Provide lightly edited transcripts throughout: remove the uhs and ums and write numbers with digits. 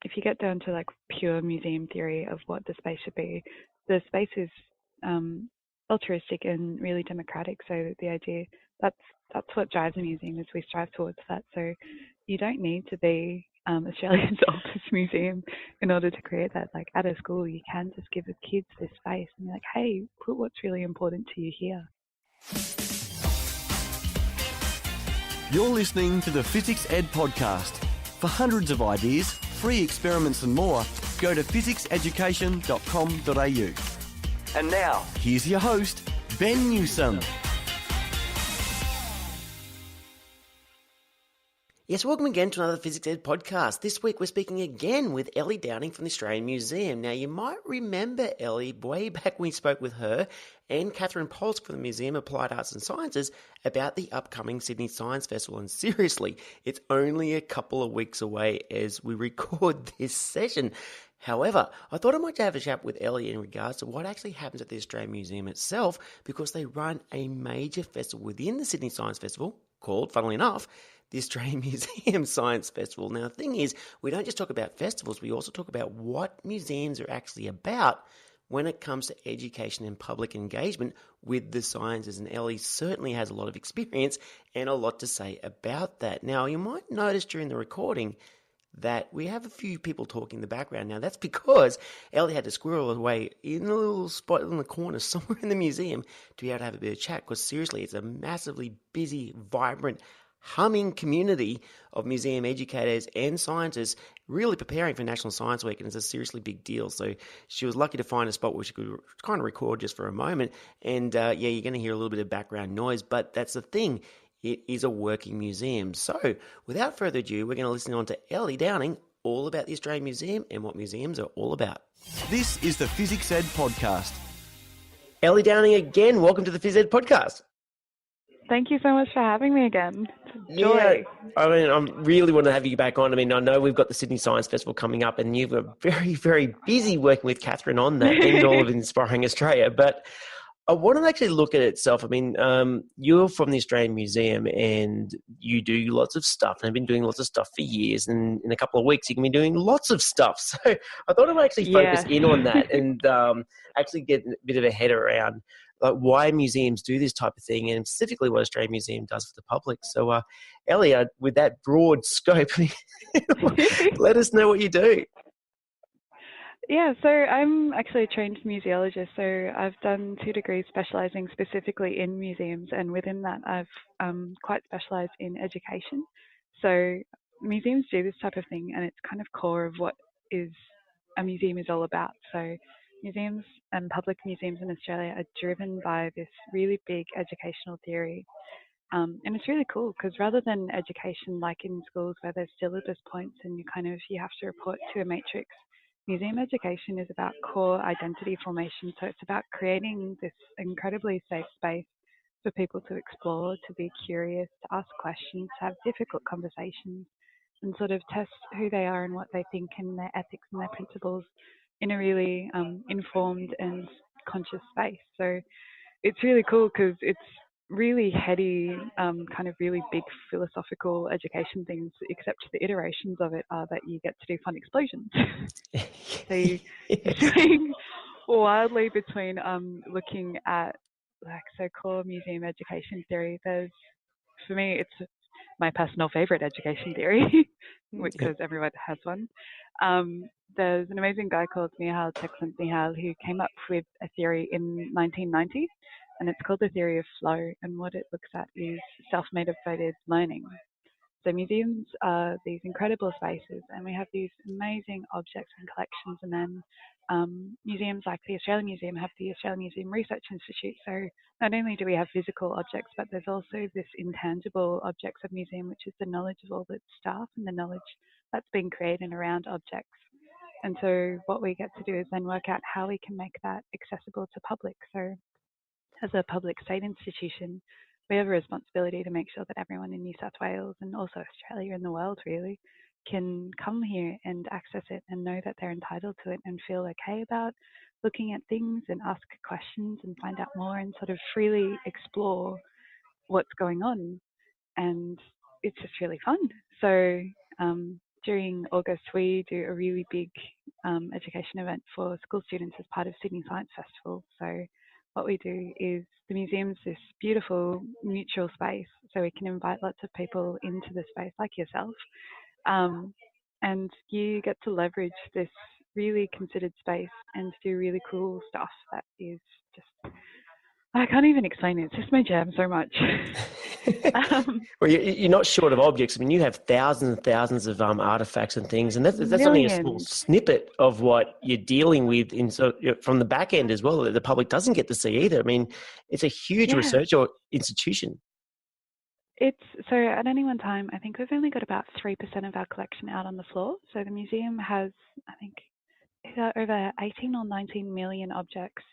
if you get down to like pure museum theory of what the space should be, the space is altruistic and really democratic. So the idea that's what drives a museum is we strive towards that. So you don't need to be Australia's oldest museum in order to create that. Like at a school, you can just give the kids this space and be like, hey, put what's really important to you here. You're listening to the Physics Ed podcast. For hundreds of ideas, free experiments and more, go to fizzics-education.com.au. And now, here's your host, Ben Newsome. Yes, welcome again to another Physics Ed podcast. This week we're speaking again with Ellie Downing from the Australian Museum. Now, you might remember Ellie way back when we spoke with her and Catherine Polsk from the Museum of Applied Arts and Sciences about the upcoming Sydney Science Festival. And seriously, it's only a couple of weeks away as we record this session. However, I thought I might have a chat with Ellie in regards to what actually happens at the Australian Museum itself, because they run a major festival within the Sydney Science Festival called, funnily enough, the Australian Museum Science Festival. Now, the thing is, we don't just talk about festivals, we also talk about what museums are actually about when it comes to education and public engagement with the sciences. And Ellie certainly has a lot of experience and a lot to say about that. Now, you might notice during the recording that we have a few people talking in the background. Now, that's because Ellie had to squirrel away in a little spot in the corner somewhere in the museum to be able to have a bit of chat, because seriously, it's a massively busy, vibrant, humming community of museum educators and scientists really preparing for National Science Week, and it's a seriously big deal. So she was lucky to find a spot where she could kind of record just for a moment. And yeah, you're going to hear a little bit of background noise, but that's the thing. It is a working museum. So without further ado, we're going to listen on to Ellie Downing all about the Australian Museum and what museums are all about. This is the Physics Ed podcast. Ellie Downing again, welcome to the Phys Ed podcast. Thank you so much for having me again. Yeah, I mean, I really want to have you back on. I mean, I know we've got the Sydney Science Festival coming up, and you've got very, very busy working with Catherine on that and all of Inspiring Australia. But I want to actually look at it itself. I mean, you're from the Australian Museum and you do lots of stuff, and I've been doing lots of stuff for years, and in a couple of weeks you can be doing lots of stuff. So I thought I might actually focus in on that and actually get a bit of a head around like why museums do this type of thing, and specifically what Australian Museum does for the public. So, Ellie, with that broad scope, let us know what you do. Yeah, so I'm actually a trained museologist, so I've done 2 degrees specialising specifically in museums, and within that I've quite specialised in education. So museums do this type of thing, and it's kind of core of what is a museum is all about. So museums and public museums in Australia are driven by this really big educational theory. And it's really cool because rather than education like in schools where there's syllabus points and you have to report to a matrix, museum education is about core identity formation. So it's about creating this incredibly safe space for people to explore, to be curious, to ask questions, to have difficult conversations, and sort of test who they are and what they think and their ethics and their principles in a really informed and conscious space. So it's really cool because it's really heady, kind of really big philosophical education things, except the iterations of it are that you get to do fun explosions. So you're swing wildly between looking at core museum education theory. For me, it's my personal favorite education theory, because everyone has one. There's an amazing guy called Mihail Csikszentmihalyi who came up with a theory in 1990, and it's called the theory of flow, and what it looks at is self-motivated learning. So museums are these incredible spaces, and we have these amazing objects and collections, and then museums like the Australian Museum have the Australian Museum Research Institute. So not only do we have physical objects, but there's also this intangible objects of museum, which is the knowledge of all the staff and the knowledge that's been created around objects. And so what we get to do is then work out how we can make that accessible to public. So as a public state institution, we have a responsibility to make sure that everyone in New South Wales and also Australia and the world really can come here and access it and know that they're entitled to it and feel okay about looking at things and ask questions and find out more and sort of freely explore what's going on. And it's just really fun. So during August, we do a really big education event for school students as part of Sydney Science Festival. So what we do is the museum's this beautiful mutual space, so we can invite lots of people into the space, like yourself, and you get to leverage this really considered space and do really cool stuff that is just, I can't even explain it. It's just my jam so much. Well, you're not short of objects. I mean, you have thousands and thousands of artifacts and things, and that's only a small Millions. snippet of what you're dealing with from the back end as well, that the public doesn't get to see either. I mean, it's a huge Yeah. research institution. So at any one time, I think we've only got about 3% of our collection out on the floor. So the museum has, I think, over 18 or 19 million objects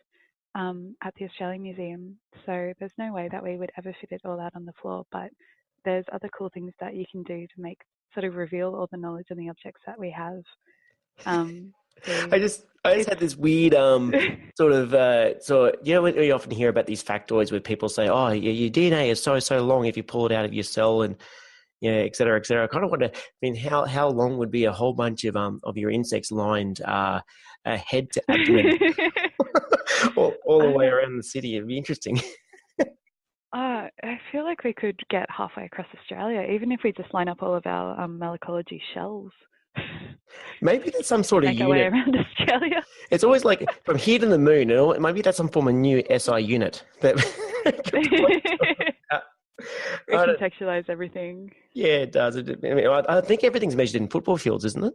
at the Australian Museum. So there's no way that we would ever fit it all out on the floor, but there's other cool things that you can do to make sort of reveal all the knowledge and the objects that we have. I just had this weird you know, when you often hear about these factoids where people say, oh, your DNA is so long if you pull it out of your cell, and et cetera, et cetera. I kind of wonder, I mean, how long would be a whole bunch of your insects lined head to abdomen all the way around the city? It'd be interesting. I feel like we could get halfway across Australia, even if we just line up all of our malacology shells. Maybe that's some sort of make unit. our way around Australia. It's always like from here to the moon. Maybe that's some form of new SI unit that Recontextualize everything. Yeah, it does. I mean, I think everything's measured in football fields, isn't it?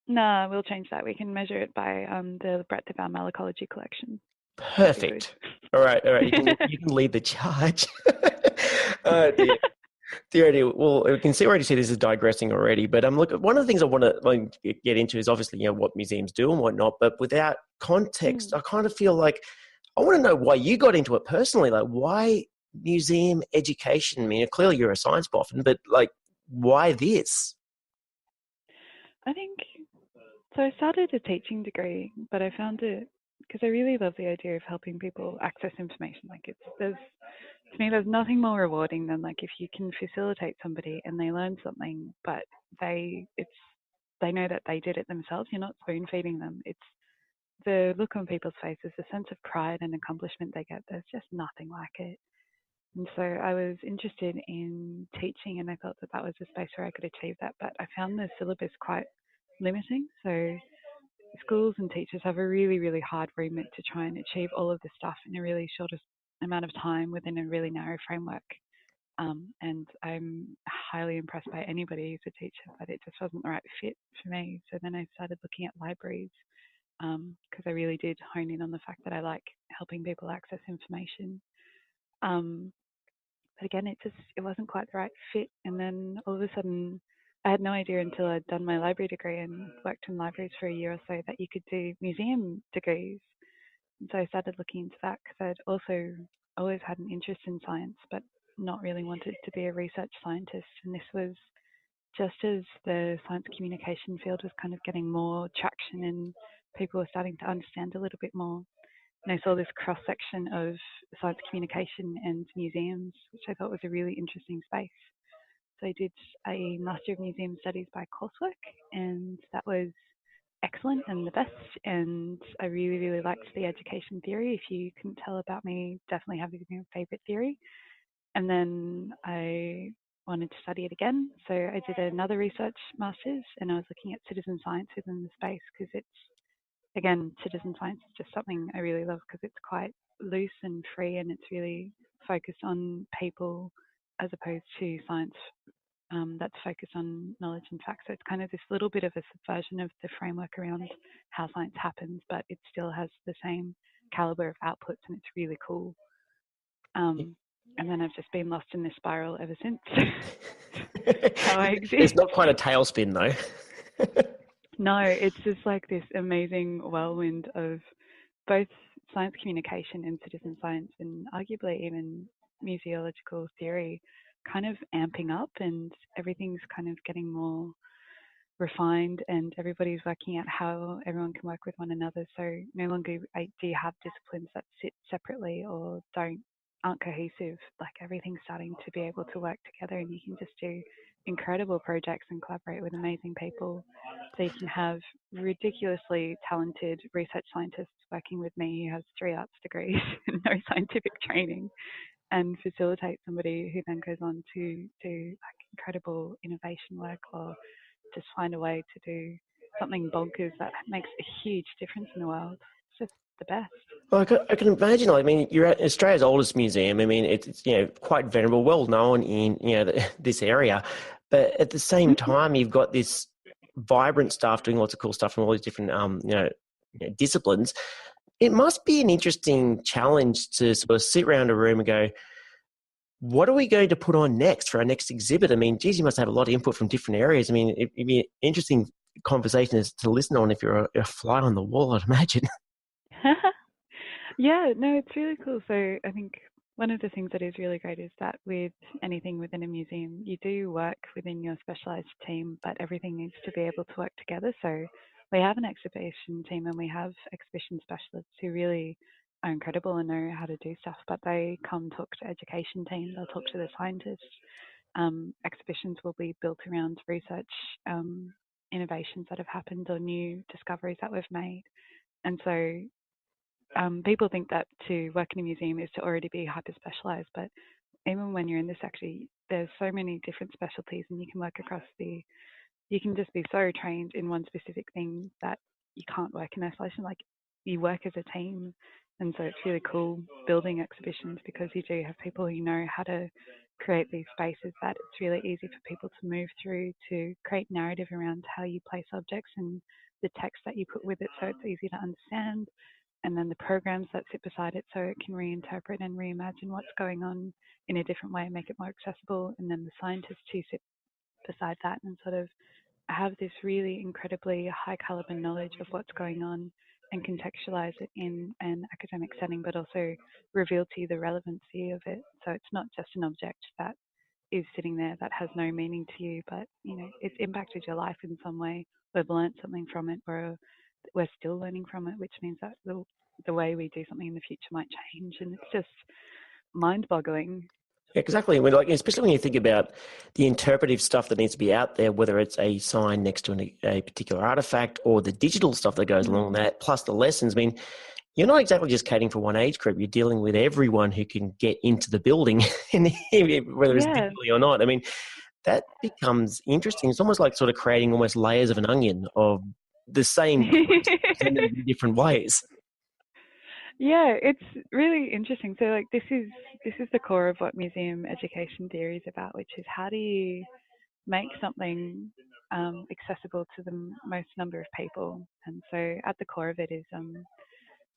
No, we'll change that. We can measure it by the breadth of our malacology collection. Perfect. All right. You can lead the charge. Oh, dear. Well, we can already see this is digressing already. But look, one of the things I want to get into is obviously what museums do and whatnot. But without context, I kind of feel like I want to know why you got into it personally. Like, why museum education? I mean, clearly you're a science buff, but like, why this? I think so. I started a teaching degree, but I found it because I really love the idea of helping people access information. Like, to me, there's nothing more rewarding than like if you can facilitate somebody and they learn something, but they know that they did it themselves. You're not spoon feeding them. It's the look on people's faces, the sense of pride and accomplishment they get. There's just nothing like it. And so I was interested in teaching, and I thought that was a space where I could achieve that. But I found the syllabus quite limiting. So schools and teachers have a really, really hard remit to try and achieve all of this stuff in a really short amount of time within a really narrow framework. And I'm highly impressed by anybody who's a teacher, but it just wasn't the right fit for me. So then I started looking at libraries because I really did hone in on the fact that I like helping people access information. But again, it wasn't quite the right fit. And then all of a sudden, I had no idea until I'd done my library degree and worked in libraries for a year or so that you could do museum degrees. And so I started looking into that because I'd also always had an interest in science, but not really wanted to be a research scientist. And this was just as the science communication field was kind of getting more traction and people were starting to understand a little bit more. And I saw this cross section of science communication and museums, which I thought was a really interesting space. So I did a Master of Museum Studies by coursework, and that was excellent and the best. And I really, really liked the education theory. If you couldn't tell about me, definitely have your favourite theory. And then I wanted to study it again. So I did another research master's, and I was looking at citizen science within the space because again, citizen science is just something I really love because it's quite loose and free, and it's really focused on people as opposed to science that's focused on knowledge and facts. So it's kind of this little bit of a subversion of the framework around how science happens, but it still has the same caliber of outputs, and it's really cool. And then I've just been lost in this spiral ever since. How I exist. It's not quite a tailspin though. No, it's just like this amazing whirlwind of both science communication and citizen science, and arguably even museological theory kind of amping up, and everything's kind of getting more refined, and everybody's working out how everyone can work with one another. So no longer do you have disciplines that sit separately or aren't cohesive. Like, everything's starting to be able to work together, and you can just do incredible projects and collaborate with amazing people. So you can have ridiculously talented research scientists working with me who has 3 arts degrees and no scientific training, and facilitate somebody who then goes on to do like incredible innovation work, or just find a way to do something bonkers that makes a huge difference in the world. It's just the best. Well, I can imagine. I mean, you're at Australia's oldest museum. I mean, it's quite venerable, well known in this area, but at the same time, you've got this vibrant staff doing lots of cool stuff from all these different disciplines. It must be an interesting challenge to sort of sit around a room and go, what are we going to put on next for our next exhibit? I mean, geez, you must have a lot of input from different areas. I mean, it'd be an interesting conversation to listen on if you're a fly on the wall, I'd imagine. Yeah, no, it's really cool. So I think one of the things that is really great is that with anything within a museum, you do work within your specialised team, but everything needs to be able to work together. So we have an exhibition team and we have exhibition specialists who really are incredible and know how to do stuff, but they come talk to education teams, they'll talk to the scientists. Exhibitions will be built around research innovations that have happened or new discoveries that we've made. And so people think that to work in a museum is to already be hyper specialized, but even when you're in this, actually, there's so many different specialties, and you can work across you can just be so trained in one specific thing that you can't work in isolation. Like, you work as a team, and so it's really cool building exhibitions because you do have people who know how to create these spaces that it's really easy for people to move through, to create narrative around how you place objects and the text that you put with it, so it's easy to understand. And then the programs that sit beside it, so it can reinterpret and reimagine what's going on in a different way and make it more accessible. And then the scientists who sit beside that and sort of have this really incredibly high caliber knowledge of what's going on and contextualize it in an academic setting, but also reveal to you the relevancy of it. So it's not just an object that is sitting there that has no meaning to you, but it's impacted your life in some way. We've learned something from it, or we're still learning from it, which means that the way we do something in the future might change, and it's just mind-boggling. Exactly. I mean, like, especially when you think about the interpretive stuff that needs to be out there, whether it's a sign next to a particular artifact or the digital stuff that goes along that, plus the lessons. I mean, you're not exactly just catering for one age group. You're dealing with everyone who can get into the building, whether it's digitally or not. I mean, that becomes interesting. It's almost like sort of creating almost layers of an onion of the same presented in different ways. Yeah, it's really interesting. So, like, this is the core of what museum education theory is about, which is how do you make something accessible to the most number of people. And so at the core of it is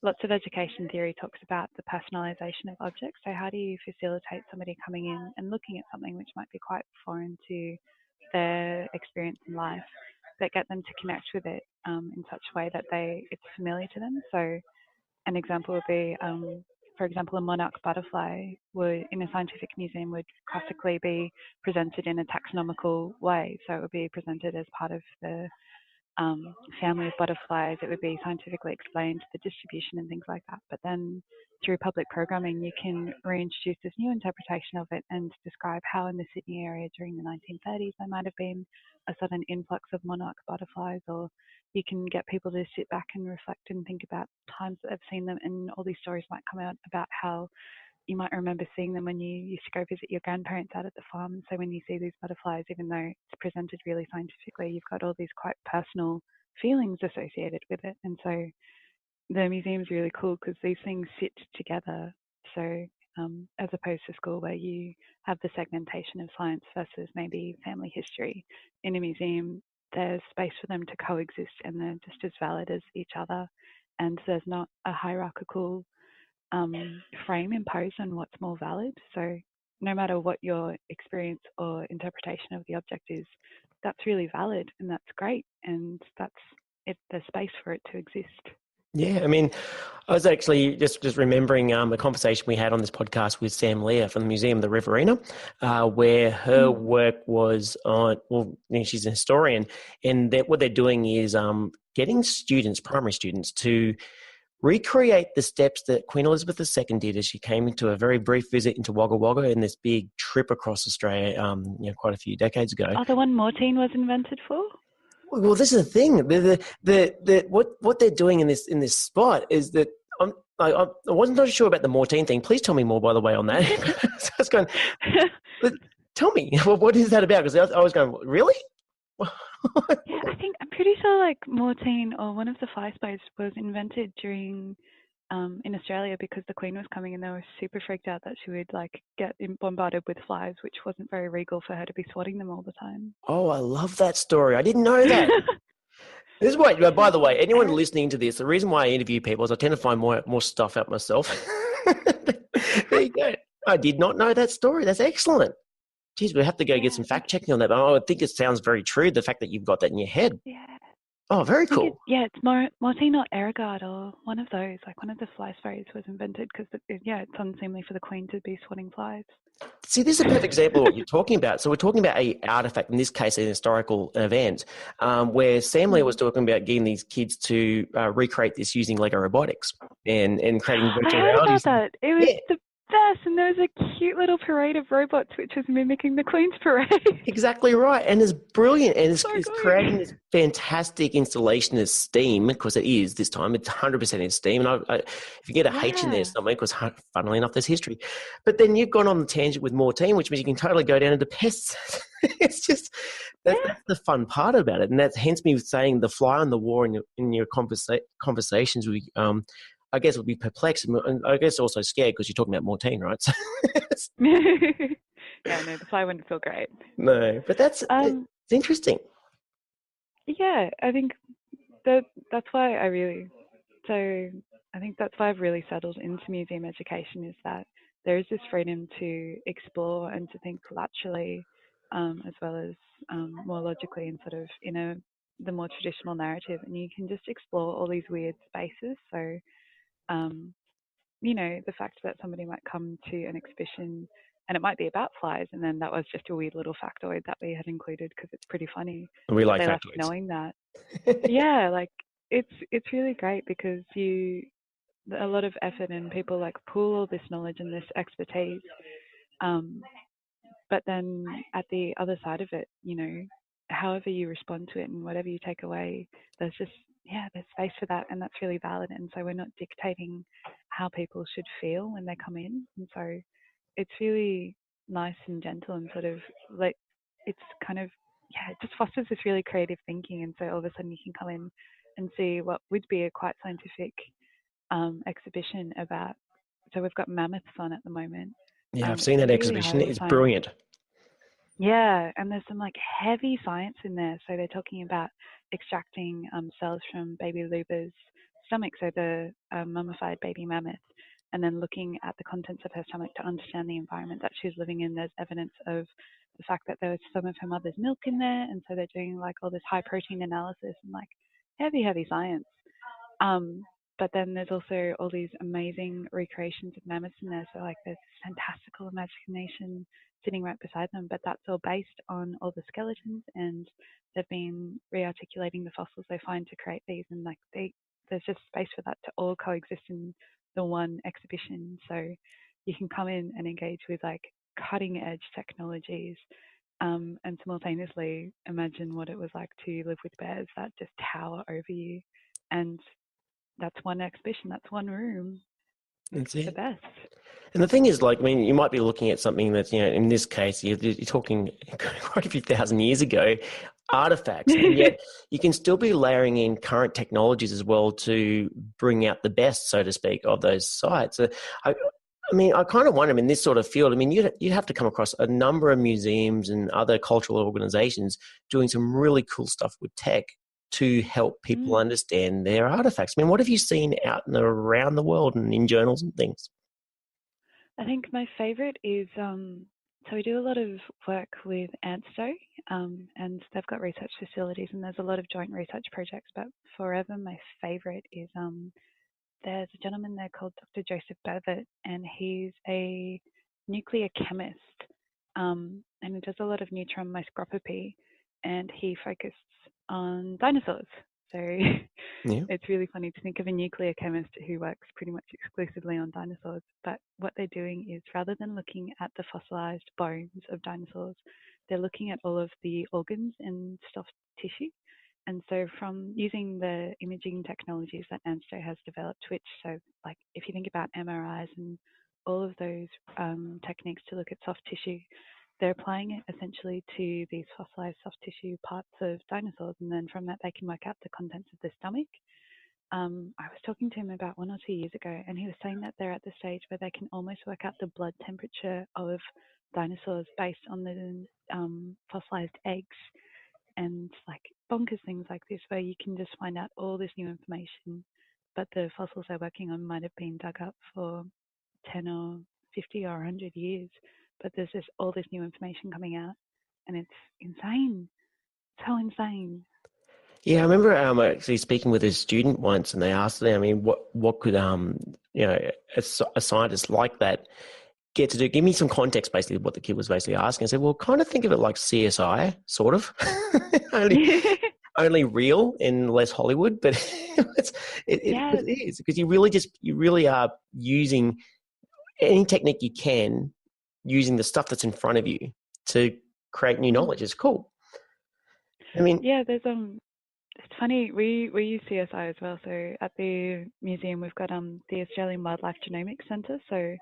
lots of education theory talks about the personalization of objects. So how do you facilitate somebody coming in and looking at something which might be quite foreign to their experience in life, but get them to connect with it in such a way that it's familiar to them. So an example would be, for example, a monarch butterfly in a scientific museum would classically be presented in a taxonomical way. So it would be presented as part of the family of butterflies. It would be scientifically explained, the distribution and things like that. But then through public programming, you can reintroduce this new interpretation of it and describe how in the Sydney area during the 1930s there might have been a sudden influx of monarch butterflies, or you can get people to sit back and reflect and think about times that they've seen them, and all these stories might come out about how you might remember seeing them when you used to go visit your grandparents out at the farm. So when you see these butterflies, even though it's presented really scientifically, you've got all these quite personal feelings associated with it. And so the museum's really cool because these things sit together. So as opposed to school where you have the segmentation of science versus maybe family history, in a museum there's space for them to coexist and they're just as valid as each other. And there's not a hierarchical frame imposed on what's more valid. So no matter what your experience or interpretation of the object is, that's really valid and that's great, and there's space for it to exist. Yeah, I mean, I was actually just remembering a conversation we had on this podcast with Sam Lear from the Museum of the Riverina, where her work was on, she's a historian, and what they're doing is getting students, primary students, to recreate the steps that Queen Elizabeth II did as she came into a very brief visit into Wagga Wagga in this big trip across Australia, quite a few decades ago. Oh, the one Mortine was invented for? Well, this is the thing. What they're doing in this spot is that I wasn't not sure about the Mortine thing. Please tell me more, by the way, on that. So I was going, but tell me, what is that about? Because I was going, really? Yeah, I'm pretty sure like Mortine or one of the fly sprays was invented during in Australia because the Queen was coming and they were super freaked out that she would like get bombarded with flies, which wasn't very regal for her to be swatting them all the time. Oh, I love that story. I didn't know that. This is why, by the way, anyone listening to this, the reason why I interview people is I tend to find more stuff out myself. There you go. I did not know that story. That's excellent. Geez, we have to go get some fact checking on that. But I think it sounds very true, the fact that you've got that in your head. Yeah. Oh, very cool. It's Mortine or Erigard or one of those. Like one of the fly sprays was invented because, it's unseemly for the Queen to be swatting flies. See, this is a perfect example of what you're talking about. So we're talking about an artifact, in this case, an historical event, where Sam Lee was talking about getting these kids to recreate this using Lego robotics and creating virtual I heard reality. about that. It was the best, and there was a cute little parade of robots which was mimicking the Queen's parade. Exactly right, and it's brilliant, and it's Good. creating this fantastic installation of steam, because it is this time, it's 100% in steam, and if you get a H in there somewhere, because funnily enough, there's history, but then you've gone on the tangent with Mortine, which means you can totally go down into pests. It's just, that's the fun part about it, and that's hence me saying the fly on the wall in your conversations with I guess would be perplexed, and I guess also scared because you're talking about Mortine, right? So yeah, no, the fly wouldn't feel great. No, but it's interesting. Yeah, I think that's why I think that's why I've really settled into museum education, is that there is this freedom to explore and to think laterally, as well as more logically and sort of in the more traditional narrative, and you can just explore all these weird spaces. So the fact that somebody might come to an exhibition and it might be about flies, and then that was just a weird little factoid that we had included because it's pretty funny. We like they factoids. Left knowing that. Yeah, like it's really great because a lot of effort and people like pool all this knowledge and this expertise. But then at the other side of it, however you respond to it and whatever you take away, there's space for that, and that's really valid. And so we're not dictating how people should feel when they come in. And so it's really nice and gentle and sort of like, it's kind of, it just fosters this really creative thinking. And so all of a sudden you can come in and see what would be a quite scientific exhibition about. So we've got mammoths on at the moment. Yeah, I've seen that exhibition. It's brilliant. Yeah, and there's some like heavy science in there. So they're talking about extracting cells from baby Luba's stomach, so the mummified baby mammoth, and then looking at the contents of her stomach to understand the environment that she's living in. There's evidence of the fact that there was some of her mother's milk in there, and so they're doing like all this high protein analysis and like heavy science. But then there's also all these amazing recreations of mammoths in there. So like there's fantastical imagination sitting right beside them, but that's all based on all the skeletons, and they've been re-articulating the fossils they find to create these, and like there's just space for that to all coexist in the one exhibition. So you can come in and engage with like cutting edge technologies, and simultaneously imagine what it was like to live with bears that just tower over you. And that's one exhibition, that's one room. It's the best. And the thing is, like, I mean, you might be looking at something that's, in this case, you're talking quite a few thousand years ago, artifacts, and yet you can still be layering in current technologies as well to bring out the best, so to speak, of those sites. I kind of wonder, in this sort of field, you'd have to come across a number of museums and other cultural organizations doing some really cool stuff with tech to help people understand their artifacts. What have you seen out and around the world and in journals and things? I think my favorite is, so we do a lot of work with ACSA, and they've got research facilities, and there's a lot of joint research projects, but forever my favorite is, there's a gentleman there called Dr. Joseph Bevitt, and he's a nuclear chemist, and he does a lot of neutron microscopy, and he focused on dinosaurs. So Yeah. it's really funny to think of a nuclear chemist who works pretty much exclusively on dinosaurs. But what they're doing is, rather than looking at the fossilized bones of dinosaurs, they're looking at all of the organs and soft tissue. And so from using the imaging technologies that ANSTO has developed, which, so like if you think about MRIs and all of those techniques to look at soft tissue, they're applying it essentially to these fossilized soft tissue parts of dinosaurs. And then from that, they can work out the contents of the stomach. I was talking to him about 1 or 2 years ago, and he was saying that they're at the stage where they can almost work out the blood temperature of dinosaurs based on the fossilized eggs, and like bonkers things like this, where you can just find out all this new information, but the fossils they're working on might have been dug up for 10 or 50 or 100 years, but there's just all this new information coming out, and it's insane. So insane. Yeah, I remember actually speaking with a student once, and they asked them, I mean, what could a scientist like that get to do? Give me some context, basically, what the kid was basically asking. I said, well, kind of think of it like CSI, sort of, only real and less Hollywood, but it is, because you really are using any technique you can, using the stuff that's in front of you to create new knowledge. It's cool. I mean, yeah, there's it's funny, we use CSI as well. So at the museum, we've got the Australian Wildlife Genomics Centre. So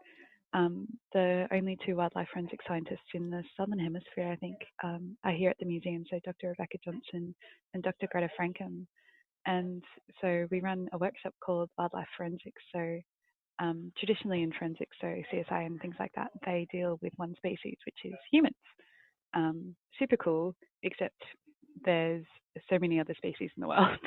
the only 2 wildlife forensic scientists in the Southern Hemisphere, I think, are here at the museum. So Dr. Rebecca Johnson and Dr. Greta Frankham. And so we run a workshop called Wildlife Forensics. So traditionally in forensics, so CSI and things like that, they deal with one species, which is humans. Super cool, except there's so many other species in the world,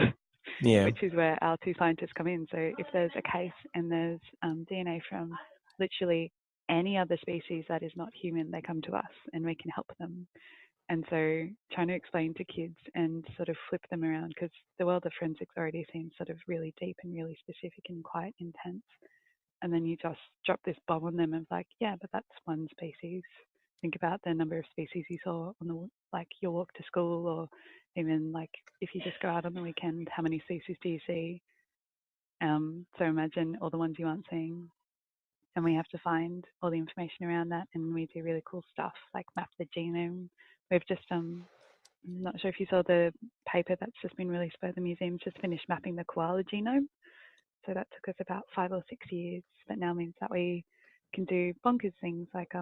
yeah, which is where our 2 scientists come in. So if there's a case and there's DNA from literally any other species that is not human, they come to us and we can help them. And so trying to explain to kids and sort of flip them around, because the world of forensics already seems sort of really deep and really specific and quite intense. And then you just drop this bomb on them of like, yeah, but that's one species. Think about the number of species you saw on the your walk to school, or even like if you just go out on the weekend, how many species do you see? So imagine all the ones you aren't seeing, and we have to find all the information around that, and we do really cool stuff like map the genome. We've just I'm not sure if you saw the paper that's just been released by the museum, just finished mapping the koala genome. So that took us about 5 or 6 years, but now means that we can do bonkers things like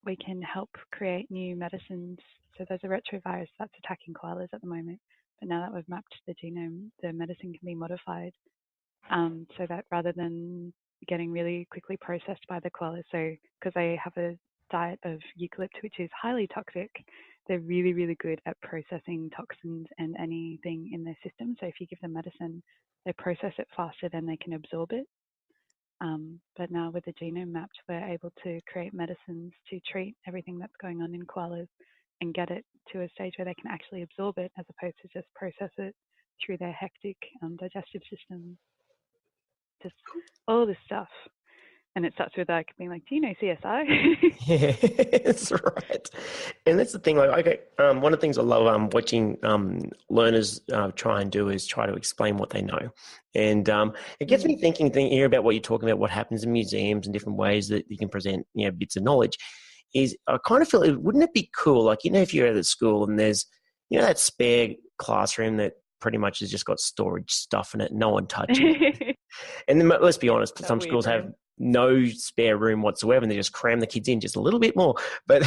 we can help create new medicines. So there's a retrovirus that's attacking koalas at the moment, but now that we've mapped the genome, the medicine can be modified so that rather than getting really quickly processed by the koalas, so because they have a diet of eucalypt, which is highly toxic, they're really, really good at processing toxins and anything in their system. So if you give them medicine, they process it faster than they can absorb it. But now with the genome mapped, we're able to create medicines to treat everything that's going on in koalas and get it to a stage where they can actually absorb it, as opposed to just process it through their hectic digestive system. Just all this stuff. And it starts with like being like, do you know CSI? yeah, that's right. And that's the thing. Like, okay, one of the things I love watching learners try and do is try to explain what they know, and it gets me thinking here about what you're talking about, what happens in museums and different ways that you can present, bits of knowledge. Is I kind of feel, wouldn't it be cool, like, if you're at a school and there's, that spare classroom that pretty much has just got storage stuff in it, no one touches it. And then, let's be honest, some schools have no spare room whatsoever, and they just cram the kids in just a little bit more. But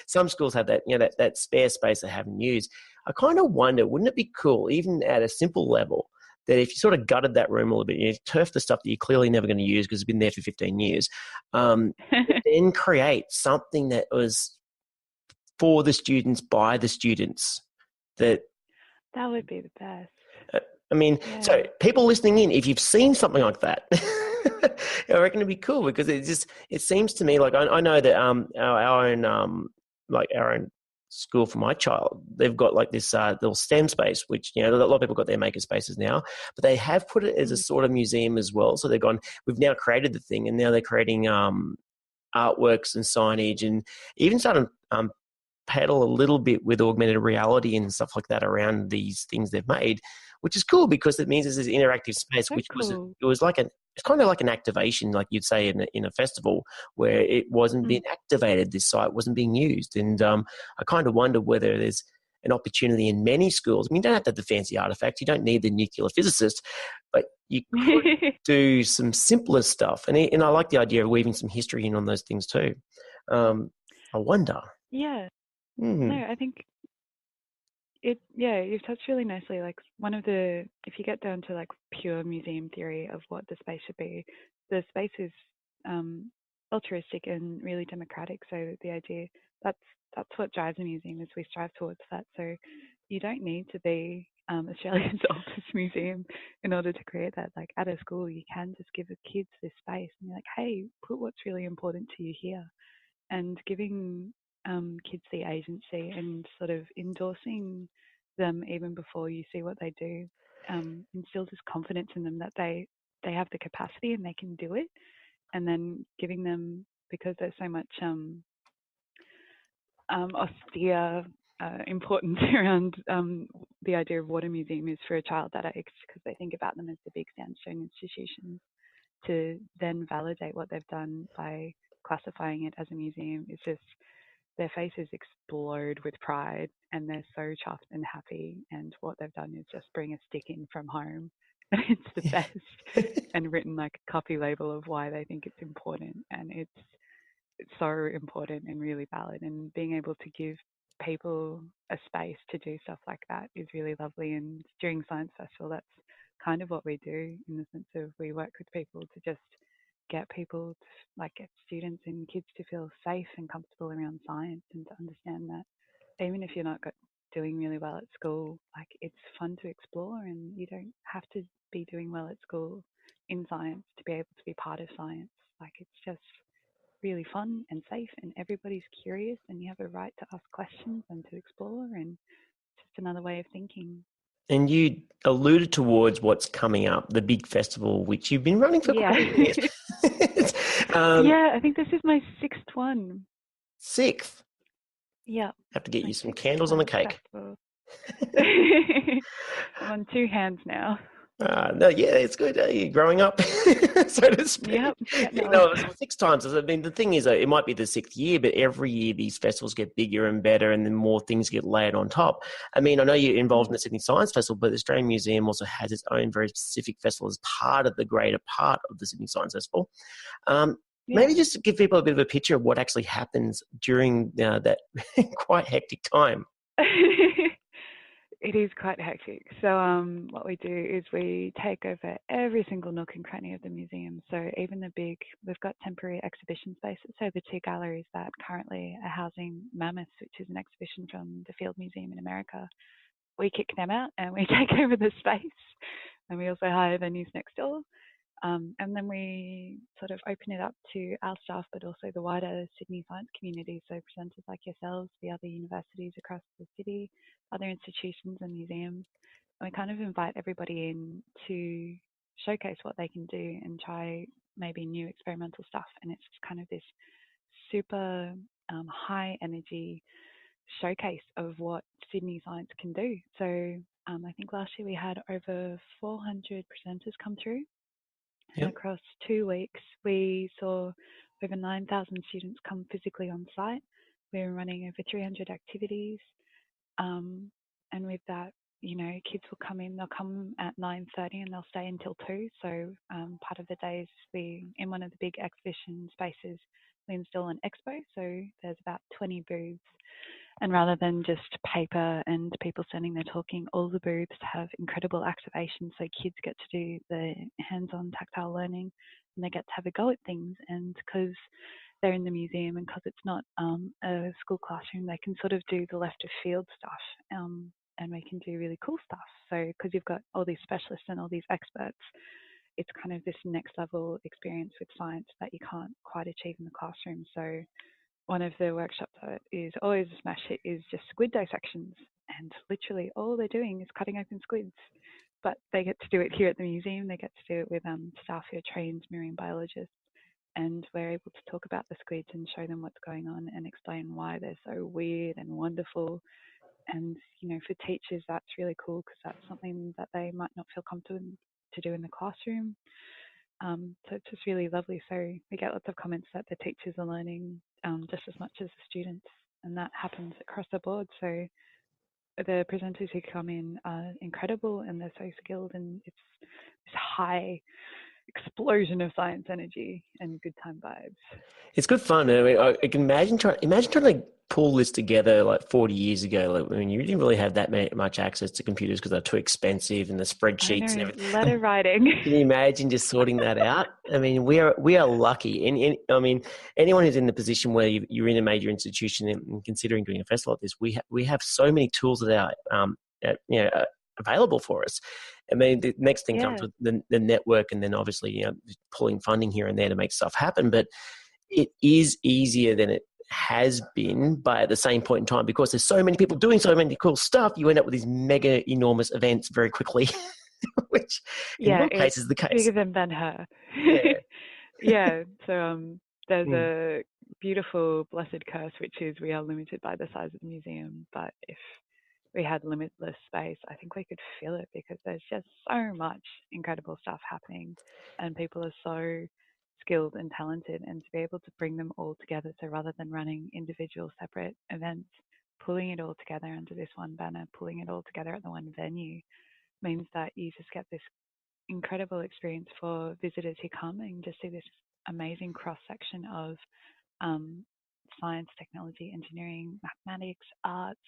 some schools have that, that spare space they haven't used. I kind of wonder, wouldn't it be cool, even at a simple level, that if you sort of gutted that room a little bit, you turf the stuff that you're clearly never going to use because it's been there for 15 years, then create something that was for the students, by the students. That would be the best. So people listening in, if you've seen something like that, I reckon it'd be cool, because it seems to me like I know that our own school for my child, they've got like this little STEM space, which, a lot of people got their maker spaces now, but they have put it as a sort of museum as well. So we've now created the thing, and now they're creating artworks and signage, and even started peddle a little bit with augmented reality and stuff like that around these things they've made, which is cool because it means there's this interactive space, So which cool. it's kind of like an activation, like you'd say in a festival where it wasn't being activated. This site wasn't being used. And I kind of wonder whether there's an opportunity in many schools. I mean, you don't have to have the fancy artifacts. You don't need the nuclear physicist, but you could do some simpler stuff. And I like the idea of weaving some history in on those things too. I wonder. Yeah. Hmm. No, I think you've touched really nicely. Like if you get down to like pure museum theory of what the space should be, the space is altruistic and really democratic. So the idea that's what drives a museum is we strive towards that. So you don't need to be Australia's oldest museum in order to create that. Like at a school, you can just give the kids this space and you're like, hey, put what's really important to you here, and giving kids the agency and sort of endorsing them even before you see what they do instills this confidence in them that they have the capacity and they can do it, and then giving them, because there's so much austere importance around the idea of what a museum is for a child that age, because they think about them as the big sandstone institutions, to then validate what they've done by classifying it as a museum is just, their faces explode with pride and they're so chuffed and happy, and what they've done is just bring a stick in from home. It's the best, and written like a copy label of why they think it's important, and it's so important and really valid, and being able to give people a space to do stuff like that is really lovely. And during Science Festival, that's kind of what we do, in the sense of we work with people to just get people to, like, get students and kids to feel safe and comfortable around science, and to understand that even if you're not doing really well at school, like, it's fun to explore, and you don't have to be doing well at school in science to be able to be part of science. Like, it's just really fun and safe, and everybody's curious, and you have a right to ask questions and to explore, and it's just another way of thinking. And you alluded towards what's coming up, the big festival, which you've been running for Yeah. quite a few years. Yeah, I think this is my sixth one. Sixth. Yeah. Have to get My you some sixth candles on the science cake. festival. I'm on two hands now. No, yeah, it's good. You're growing up, so to speak. Yep, getting You old. know, it was 6 times. I mean, the thing is, it might be the sixth year, but every year these festivals get bigger and better, and then more things get layered on top. I mean, I know you're involved in the Sydney Science Festival, but the Australian Museum also has its own very specific festival as part of the greater part of the Sydney Science Festival. Maybe Yeah. just to give people a bit of a picture of what actually happens during that quite hectic time. It is quite hectic. So what we do is we take over every single nook and cranny of the museum. So even we've got temporary exhibition spaces. So the two galleries that currently are housing Mammoths, which is an exhibition from the Field Museum in America, we kick them out and we take over the space. And we also hire venues next door. And then we sort of open it up to our staff, but also the wider Sydney science community. So presenters like yourselves, the other universities across the city, other institutions and museums. And we kind of invite everybody in to showcase what they can do and try maybe new experimental stuff. And it's just kind of this super high energy showcase of what Sydney science can do. So I think last year we had over 400 presenters come through. And Yep. across 2 weeks, we saw over 9,000 students come physically on site. We were running over 300 activities. And with that, kids will come in, they'll come at 9:30 and they'll stay until 2. So part of the days in one of the big exhibition spaces, we install an expo. So there's about 20 booths. And rather than just paper and people standing there talking, all the booths have incredible activation. So kids get to do the hands-on tactile learning, and they get to have a go at things. And because they're in the museum and because it's not a school classroom, they can sort of do the left of field stuff, and we can do really cool stuff. So because you've got all these specialists and all these experts, it's kind of this next level experience with science that you can't quite achieve in the classroom. So one of the workshops that is always a smash hit is just squid dissections. And literally all they're doing is cutting open squids. But they get to do it here at the museum. They get to do it with staff who are trained marine biologists. and we're able to talk about the squids and show them what's going on and explain why they're so weird and wonderful. And, for teachers, that's really cool because that's something that they might not feel comfortable to do in the classroom. So it's just really lovely. So we get lots of comments that the teachers are learning just as much as the students, and that happens across the board. So the presenters who come in are incredible and they're so skilled, and it's this high explosion of science energy and good time vibes. It's good fun. I mean, I can imagine trying to pull this together like 40 years ago. Like, I mean, you didn't really have that much access to computers because they're too expensive and the spreadsheets and I know, everything. letter writing. Can you imagine just sorting that out? I mean, we are lucky. And I mean, anyone who's in the position where you're in a major institution and considering doing a festival like this, we have so many tools that are available for us. I mean, the next thing comes with the network, and then obviously pulling funding here and there to make stuff happen. But it is easier than it has been, but at the same point in time, because there's so many people doing so many cool stuff, you end up with these mega enormous events very quickly, which in your case is the case. Bigger than Ben-Hur. Yeah. Yeah. So there's a beautiful blessed curse, which is we are limited by the size of the museum. But if we had limitless space, I think we could fill it because there's just so much incredible stuff happening, and people are so skilled and talented, and to be able to bring them all together. So rather than running individual separate events, pulling it all together under this one banner, pulling it all together at the one venue means that you just get this incredible experience for visitors who come and just see this amazing cross section of science, technology, engineering, mathematics, arts,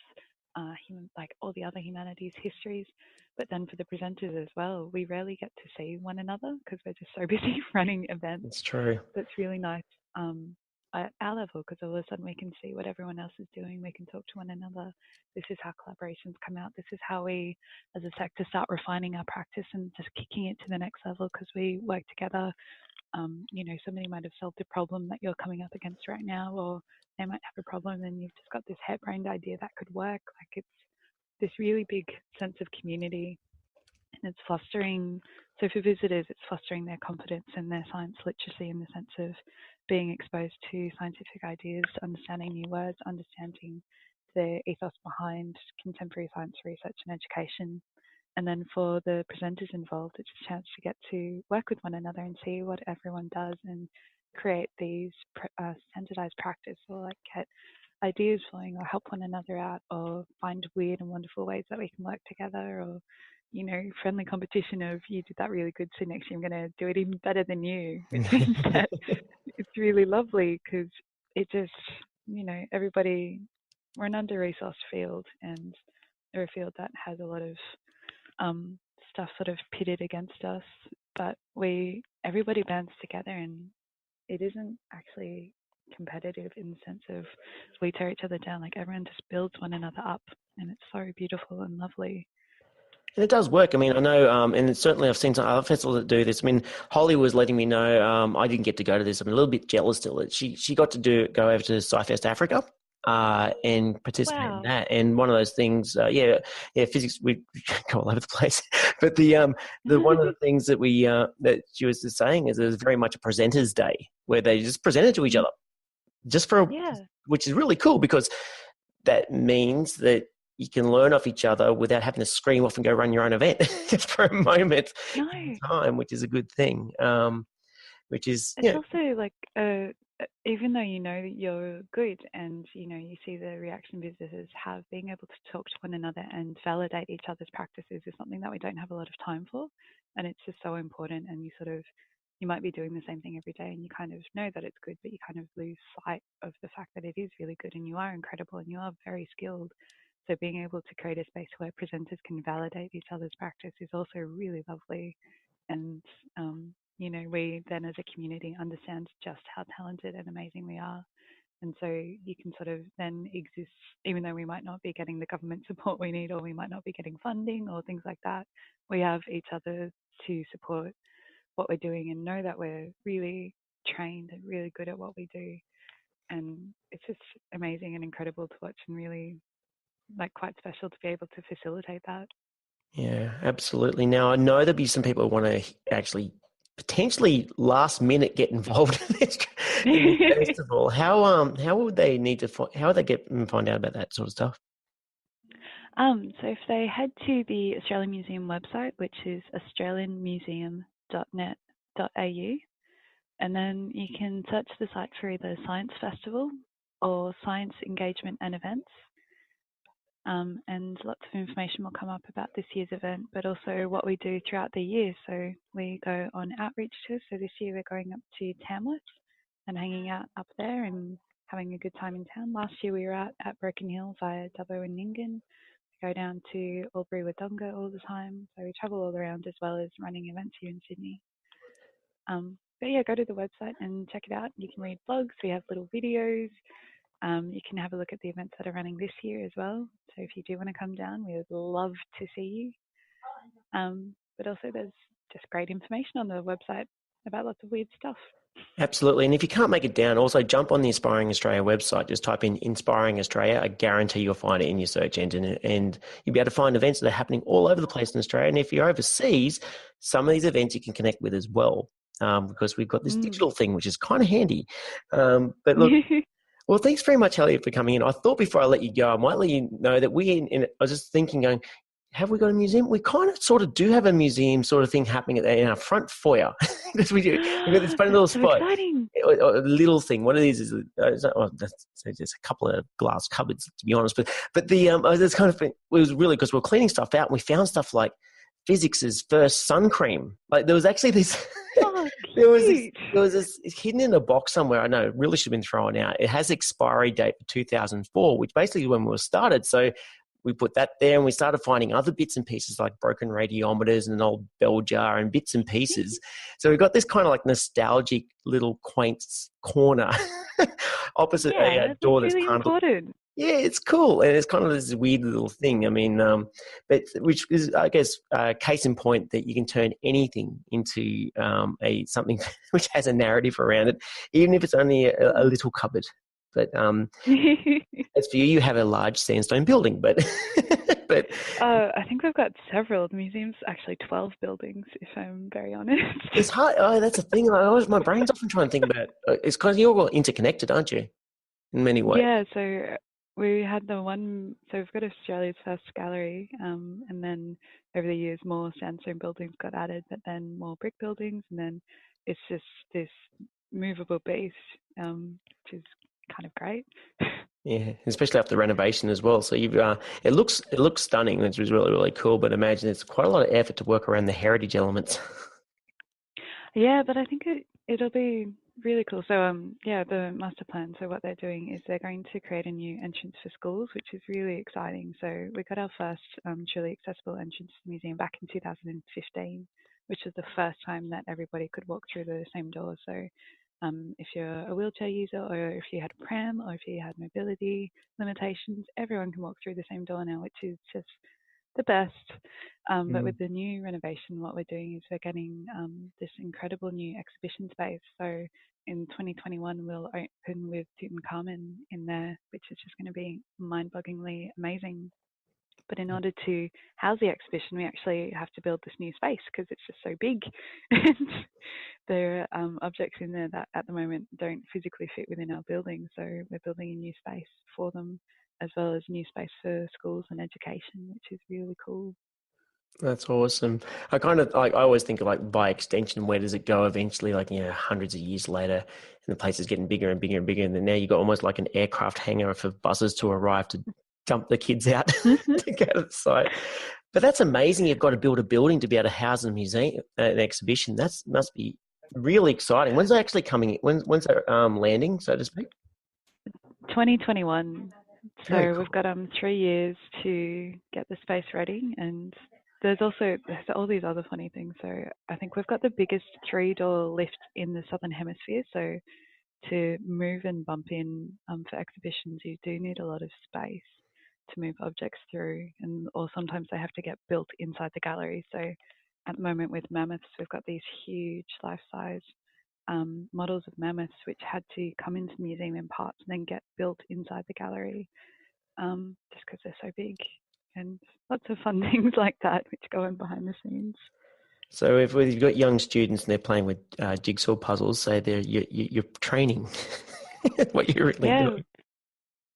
like all the other humanities, histories. But then for the presenters as well, we rarely get to see one another because we're just so busy running events. That's true. That's really nice at our level, because all of a sudden we can see what everyone else is doing. We can talk to one another. This is how collaborations come out. This is how we, as a sector, start refining our practice and just kicking it to the next level because we work together. Somebody might have solved a problem that you're coming up against right now, or they might have a problem and you've just got this harebrained idea that could work. Like, it's this really big sense of community, and it's fostering, so for visitors, it's fostering their confidence and their science literacy in the sense of being exposed to scientific ideas, understanding new words, understanding the ethos behind contemporary science research and education. And then for the presenters involved, it's a chance to get to work with one another and see what everyone does and create these standardized practice, or like get ideas flowing or help one another out or find weird and wonderful ways that we can work together, or friendly competition of you did that really good, so next year I'm going to do it even better than you, which means that it's really lovely because it just, everybody, we're an under-resourced field, and we're a field that has a lot of stuff sort of pitted against us, but everybody bands together, and it isn't actually competitive in the sense of we tear each other down. Like, everyone just builds one another up, and it's so beautiful and lovely. And it does work. I mean, I know, and certainly I've seen some other festivals that do this. I mean, Holly was letting me know, I didn't get to go to this. I'm a little bit jealous still. She got to go over to SciFest Africa and participate in that. And one of those things, physics, we go all over the place. But the one of the things that that she was just saying is it was very much a presenter's day where they just presented to each other, which is really cool because that means that you can learn off each other without having to scream off and go run your own event just for a moment in time, which is a good thing. It's also like, even though that you're good and you see the reaction visitors have, being able to talk to one another and validate each other's practices is something that we don't have a lot of time for, and it's just so important. And you might be doing the same thing every day and you kind of know that it's good, but you kind of lose sight of the fact that it is really good and you are incredible and you are very skilled. So being able to create a space where presenters can validate each other's practice is also really lovely. And, we then as a community understand just how talented and amazing we are. And so you can sort of then exist, even though we might not be getting the government support we need, or we might not be getting funding or things like that. We have each other to support what we're doing and know that we're really trained and really good at what we do. And it's just amazing and incredible to watch, and really quite special to be able to facilitate that. Yeah, absolutely. Now, I know there'll be some people who want to actually potentially last minute get involved in this festival, how would they need to how would they get and find out about that sort of stuff? So if they head to the Australian Museum website, which is austalian-museum.net.au, and then you can search the site for either Science Festival or Science Engagement and Events. And lots of information will come up about this year's event, but also what we do throughout the year. So we go on outreach tours. So this year we're going up to Tamworth and hanging out up there and having a good time in town. Last year we were out at Broken Hill via Dubbo and Nyngan. We go down to Albury Wodonga all the time. So we travel all around as well as running events here in Sydney. But yeah, go to the website and check it out. You can read blogs. We have little videos. You can have a look at the events that are running this year as well. So if you do want to come down, we would love to see you. But also there's just great information on the website about lots of weird stuff. Absolutely. And if you can't make it down, also jump on the Inspiring Australia website. Just type in Inspiring Australia. I guarantee you'll find it in your search engine, and you'll be able to find events that are happening all over the place in Australia. And if you're overseas, some of these events you can connect with as well, because we've got this digital thing, which is kind of handy. But look, well, thanks very much, Elliot, for coming in. I thought before I let you go, I might let you know that I was just thinking, going, have we got a museum? We kind of sort of do have a museum sort of thing happening in our front foyer. Because we do. We've got this funny little spot. Exciting. A little thing. What it is there's a couple of glass cupboards, to be honest. But it's kind of, it was really, because we're cleaning stuff out and we found stuff like physics' first sun cream. Like there was actually this... Oh, there was this hidden in a box somewhere. I know, it really should have been thrown out. It has expiry date for 2004, which basically is when we were started. So we put that there, and we started finding other bits and pieces like broken radiometers and an old bell jar and bits and pieces. So we've got this kind of like nostalgic little quaint corner opposite a door that's really kind important. of... Yeah, it's cool, and it's kind of this weird little thing. I mean, but which is, I guess, case in point that you can turn anything into something which has a narrative around it, even if it's only a little cupboard. But as for you, you have a large sandstone building, but I think we've got several. The museum's actually 12 buildings, if I'm very honest. It's hard. Oh, that's a thing. My brain's often trying to think about. It's because you're all interconnected, aren't you? In many ways. Yeah. So we had the one. So we've got Australia's first gallery, and then over the years more sandstone buildings got added, but then more brick buildings, and then it's just this movable beast, which is kind of great. Yeah, especially after renovation as well. So you've it looks stunning, which is really, really cool. But imagine it's quite a lot of effort to work around the heritage elements. Yeah, but I think it'll be really cool. So the master plan. So what they're doing is they're going to create a new entrance for schools, which is really exciting. So we got our first truly accessible entrance to the museum back in 2015, which was the first time that everybody could walk through the same door. So if you're a wheelchair user, or if you had a pram, or if you had mobility limitations, everyone can walk through the same door now, which is just the best. But with the new renovation, what we're doing is we're getting this incredible new exhibition space. So in 2021, we'll open with Tutankhamun in there, which is just going to be mind-bogglingly amazing. But in order to house the exhibition, we actually have to build this new space because it's just so big. And there are objects in there that at the moment don't physically fit within our building. So we're building a new space for them, as well as new space for schools and education, which is really cool. That's awesome. I always think of, like, by extension, where does it go eventually? Like, hundreds of years later, and the place is getting bigger and bigger and bigger, and then now you've got almost like an aircraft hangar for buses to arrive to dump the kids out to go to the site. But that's amazing. You've got to build a building to be able to house a museum, an exhibition. That must be really exciting. When's it actually coming? When's it landing, so to speak? 2021. So Very cool. We've got 3 years to get the space ready, and there's all these other funny things. So I think we've got the biggest 3-door lift in the Southern Hemisphere. So to move and bump in for exhibitions, you do need a lot of space to move objects through, or sometimes they have to get built inside the gallery. So at the moment with mammoths, we've got these huge life-size models of mammoths which had to come into the museum in parts and then get built inside the gallery, just because they're so big, and lots of fun things like that which go on behind the scenes. So if you've got young students and they're playing with jigsaw puzzles, say you're training what you're really doing.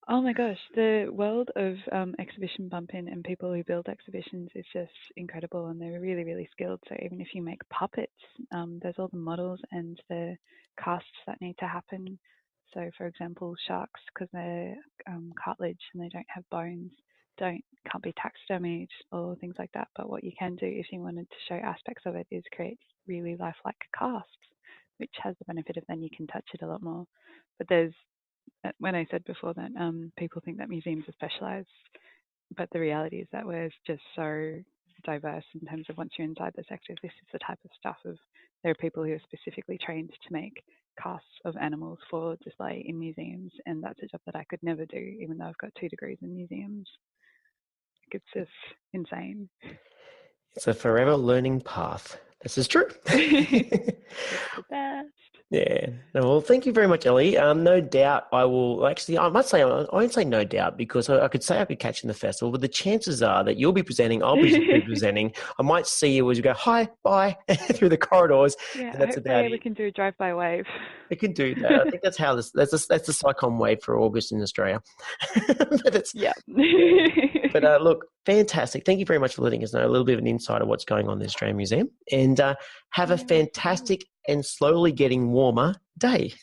Oh my gosh, the world of exhibition bumping and people who build exhibitions is just incredible, and they're really, really skilled. So even if you make puppets, there's all the models and the casts that need to happen. So for example, sharks, because they're cartilage and they don't have bones, can't be taxidermied or things like that. But what you can do if you wanted to show aspects of it is create really lifelike casts, which has the benefit of then you can touch it a lot more. But there's when I said before that people think that museums are specialised, but the reality is that we're just so diverse in terms of once you're inside the sector, this is the type of stuff there are people who are specifically trained to make casts of animals for display in museums, and that's a job that I could never do, even though I've got 2 degrees in museums. It's just insane. It's a forever learning path. This is true. It's the best. Yeah. Well, thank you very much, Ellie. No doubt I will. Actually, I won't say no doubt, because I could say I could catch you in the festival, but the chances are that you'll be presenting, I'll be presenting. I might see you as you go, hi, bye, through the corridors. Yeah, and that's about it. We can do a drive-by wave. We can do that. I think that's how that's the SciComm wave for August in Australia. But yeah. But look, fantastic. Thank you very much for letting us know a little bit of an insight of what's going on in the Australian Museum. And have a fantastic and slowly getting warmer day.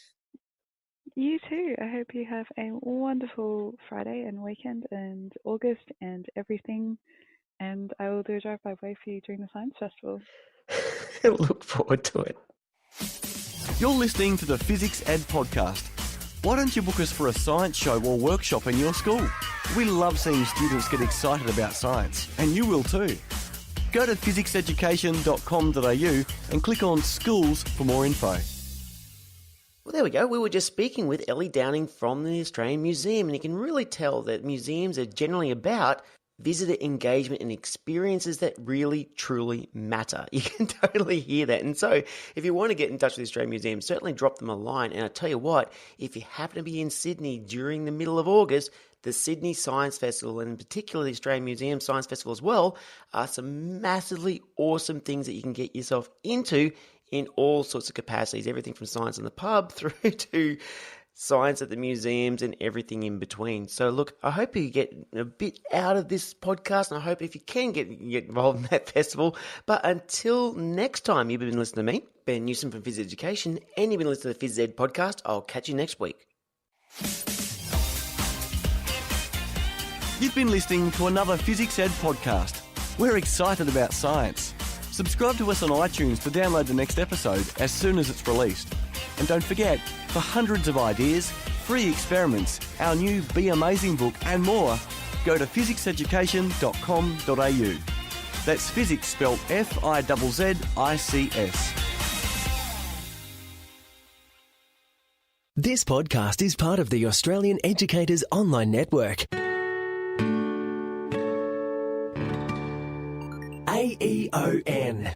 You too. I hope you have a wonderful Friday and weekend and August and everything. And I will do a drive-by wave for you during the Science Festival. Look forward to it. You're listening to the Physics Ed podcast. Why don't you book us for a science show or workshop in your school? We love seeing students get excited about science, and you will too. Go to fizzics-education.com.au and click on Schools for more info. Well, there we go. We were just speaking with Ellie Downing from the Australian Museum, and you can really tell that museums are generally about visitor engagement and experiences that really, truly matter. You can totally hear that. And so if you want to get in touch with the Australian Museum, certainly drop them a line. And I tell you what, if you happen to be in Sydney during the middle of August, the Sydney Science Festival, and in particular the Australian Museum Science Festival as well, are some massively awesome things that you can get yourself into in all sorts of capacities, everything from science in the pub through to science at the museums and everything in between. So look, I hope you get a bit out of this podcast, and I hope if you can get involved in that festival. But until next time, you've been listening to me, Ben Newsom from Physics Education, and you've been listening to the Phys Ed podcast. I'll catch you next week. You've been listening to another Physics Ed podcast. We're excited about science. Subscribe to us on iTunes to download the next episode as soon as it's released. And don't forget, for hundreds of ideas, free experiments, our new Be Amazing book and more, go to fizzics-education.com.au. That's physics spelled F-I-Z-Z-I-C-S. This podcast is part of the Australian Educators Online Network. AEON.net.au